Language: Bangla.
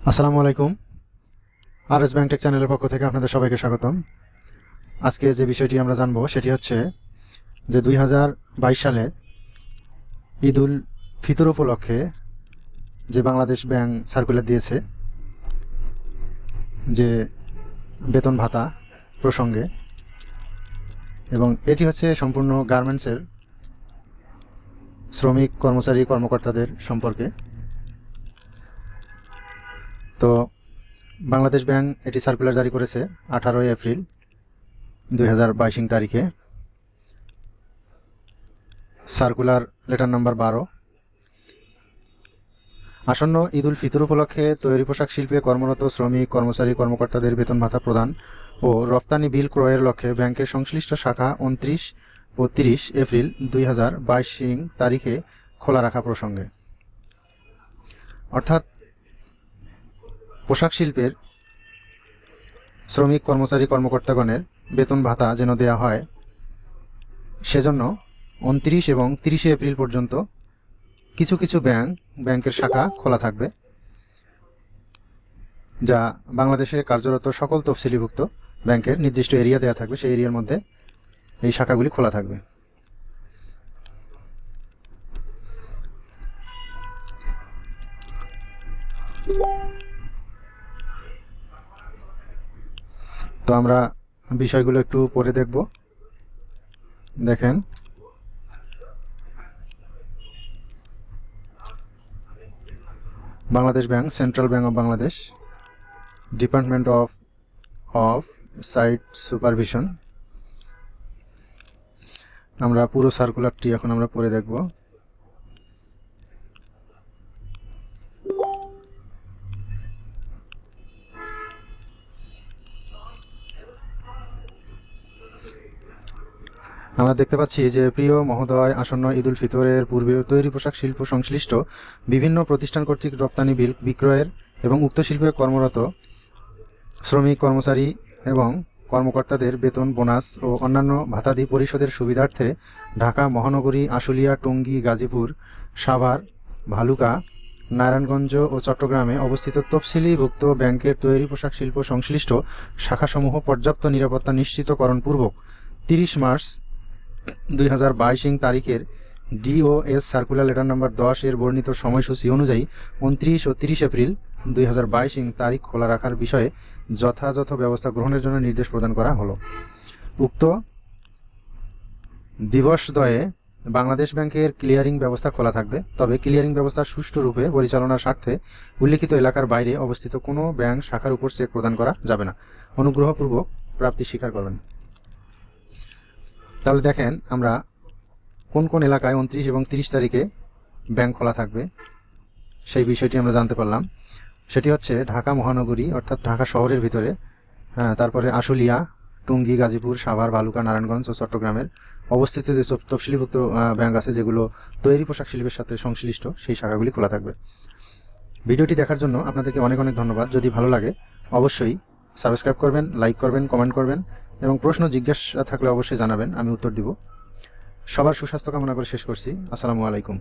আসসালামু আলাইকুম। Rsbanktech চ্যানেলের পক্ষ থেকে আপনাদের সবাইকে স্বাগতম। আজকে যে বিষয়টি আমরা জানব সেটি হচ্ছে যে 2022 সালের ঈদ উল ফিতর উপলক্ষে যে বাংলাদেশ ব্যাংক সার্কুলার দিয়েছে যে বেতন ভাতা প্রসঙ্গে, এবং এটি হচ্ছে সম্পূর্ণ গার্মেন্টসের শ্রমিক কর্মচারী কর্মকর্তাদের সম্পর্কে। তো বাংলাদেশ ব্যাংক এটি সার্কুলার জারি করেছে 18 এপ্রিল 2022 তারিখে। Circular letter number 12। আসন্ন ঈদ উল ফিতর উপলক্ষে তৈরি পোশাক শিল্পে কর্মরত শ্রমিক কর্মচারী কর্মকর্তাদের বেতন ভাতা প্রদান ও রপ্তানি বিল ক্রয়ের লক্ষ্যে ব্যাংকের সংশ্লিষ্ট শাখা 29 ও 30 এপ্রিল 2022 তারিখে খোলা রাখা প্রসঙ্গে, অর্থাৎ পোশাক শিল্পের শ্রমিক কর্মচারী কর্মকর্তাগণের বেতন ভাতা যেন দেয়া হয়, সেজন্য 29 এবং 30 এপ্রিল পর্যন্ত কিছু কিছু ব্যাংকের শাখা খোলা থাকবে, যা বাংলাদেশে কার্যরত সকল তফসিলিভুক্ত ব্যাংকের নির্দিষ্ট এরিয়া দেওয়া থাকবে। সেই এরিয়ার মধ্যে এই শাখাগুলি খোলা থাকবে। তো আমরা বিষয়গুলো একটু পরে দেখব। দেখেন, Bangladesh bank, central bank of Bangladesh, department of sight supervision. আমরা পুরো সার্কুলারটি এখন আমরা পড়ে দেখব। আমরা দেখতে পাচ্ছি যে প্রিয় মহোদয়, আসন্ন ঈদ উল ফিতরের পূর্বে তৈরি পোশাক শিল্প সংশ্লিষ্ট বিভিন্ন প্রতিষ্ঠান কর্তৃক রপ্তানি বিল বিক্রয়ের এবং উক্ত শিল্পে কর্মরত শ্রমিক কর্মচারী এবং কর্মকর্তাদের বেতন, বোনাস ও অন্যান্য ভাতাদি পরিশোধের সুবিধার্থে ঢাকা মহানগরী, আশুলিয়া, টঙ্গী, গাজীপুর, সাভার, ভালুকা, নারায়ণগঞ্জ ও চট্টগ্রামে অবস্থিত তফসিলিভুক্ত ব্যাংকের তৈরি পোশাক শিল্প সংশ্লিষ্ট শাখাসমূহ পর্যাপ্ত নিরাপত্তা নিশ্চিতকরণপূর্বক 30 মার্চ 2022 তারিখের ডিওএস সার্কুলার লেটার নাম্বার 10 এর বর্ণিত সময়সূচি অনুযায়ী 29 ও 30 এপ্রিল 2022 তারিখ খোলা রাখার বিষয়ে যথাযথ ব্যবস্থা গ্রহণের জন্য নির্দেশ প্রদান করা হলো। উক্ত দিবসদ্বয়ে বাংলাদেশ ব্যাংকের ক্লিয়ারিং ব্যবস্থা খোলা থাকবে, তবে ক্লিয়ারিং ব্যবস্থা সুষ্ঠুরূপে পরিচালনার স্বার্থে উল্লিখিত এলাকার বাইরে অবস্থিত কোনো ব্যাংক শাখার উপর চেক প্রদান করা যাবে না। অনুগ্রহপূর্বক প্রাপ্তি স্বীকার করবেন। তাহলে দেখেন, আমরা কোন কোন এলাকায় 29 এবং 30 তারিখে ব্যাংক খোলা থাকবে সেই বিষয়টি আমরা জানতে পারলাম। সেটি হচ্ছে ঢাকা মহানগরী, অর্থাৎ ঢাকা শহরের ভিতরে, তারপরে আশুলিয়া, টঙ্গী, গাজীপুর, সাভার, ভালুকা, নারায়ণগঞ্জ ও চট্টগ্রামের অবস্থিত যে তফসিলিভুক্ত ব্যাংক আছে যেগুলো তৈরি পোশাক শিল্পের সাথে সংশ্লিষ্ট, সেই শাখাগুলি খোলা থাকবে। ভিডিওটি দেখার জন্য আপনাদেরকে অনেক অনেক ধন্যবাদ। যদি ভালো লাগে অবশ্যই সাবস্ক্রাইব করবেন, লাইক করবেন, কমেন্ট করবেন এবং প্রশ্ন জিজ্ঞাসা থাকলে অবশ্যই জানাবেন, আমি উত্তর দিব। সবার সুস্বাস্থ্য কামনা করে শেষ করছি। আসসালামু আলাইকুম।